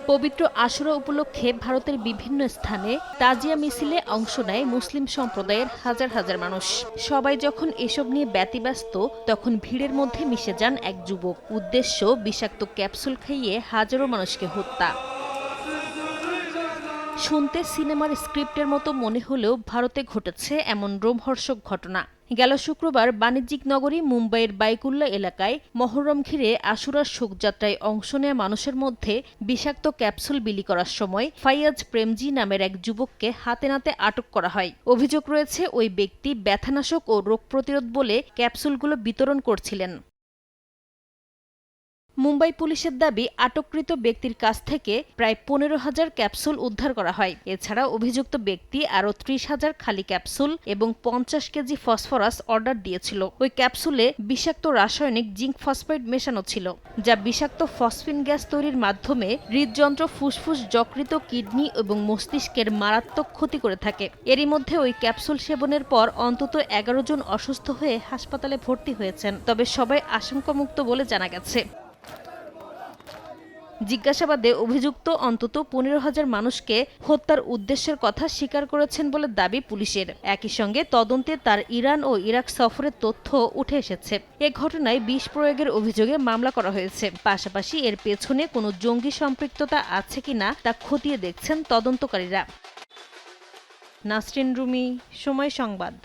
পবিত্র আশুরা উপলক্ষে ভারতের বিভিন্ন স্থানে তাজিয়া মিছিলে অংশ নেয় মুসলিম সম্প্রদায়ের হাজার হাজার মানুষ। সবাই যখন এসব নিয়ে ব্যতিব্যস্ত, তখন ভিড়ের মধ্যে মিশে যান এক যুবক। উদ্দেশ্য বিষাক্ত ক্যাপসুল খাইয়ে হাজারো মানুষকে হত্যা। শুনতে সিনেমার স্ক্রিপ্টের মতো মনে হলেও ভারতে ঘটেছে এমন রোমহর্ষক ঘটনা। গেল শুক্রবার বাণিজ্যিক নগরী মুম্বাইয়ের বাইকুল্লা এলাকায় মহরম ঘিরে আশুরার শোকযাত্রায় অংশ নেয়া মানুষের মধ্যে বিষাক্ত ক্যাপসুল বিলি করার সময় ফাইয়াজ প্রেমজি নামের এক যুবককে হাতে নাতে আটক করা হয়। অভিযোগ রয়েছে ওই ব্যক্তি ব্যথানাশক ও রোগ প্রতিরোধ বলে ক্যাপসুলগুলো বিতরণ করছিলেন। মুম্বাই পুলিশের দাবি, আটককৃত ব্যক্তির কাছ থেকে প্রায় 15,000 ক্যাপসুল উদ্ধার করা হয়। এছাড়া অভিযুক্ত ব্যক্তি আরও 30,000 খালি ক্যাপসুল এবং 50 কেজি ফসফরাস অর্ডার দিয়েছিল। ওই ক্যাপসুলে বিষাক্ত রাসায়নিক জিঙ্ক ফসফেট মেশানো ছিল, যা বিষাক্ত ফসফিন গ্যাস তৈরির মাধ্যমে হৃদযন্ত্র, ফুসফুস, যকৃৎ, কিডনি এবং মস্তিষ্কের মারাত্মক ক্ষতি করে থাকে। এরই মধ্যে ওই ক্যাপসুল সেবনের পর অন্তত 11 জন অসুস্থ হয়ে হাসপাতালে ভর্তি হয়েছেন, তবে সবাই আশঙ্কামুক্ত বলে জানা গেছে। জিজ্ঞাসাবাদে অভিযুক্ত অন্তত 15,000 মানুষকে হত্যার উদ্দেশ্যের কথা স্বীকার করেছেন বলে দাবি পুলিশের। একই সঙ্গে তদন্তে তার ইরান ও ইরাক সফরের তথ্য উঠে এসেছে। এ ঘটনায় বিষ প্রয়োগের অভিযোগে মামলা করা হয়েছে। পাশাপাশি এর পেছনে কোনো জঙ্গি সম্পৃক্ততা আছে কিনা তা খতিয়ে দেখছেন তদন্তকারীরা। নাসরিন রুমি, সময় সংবাদ।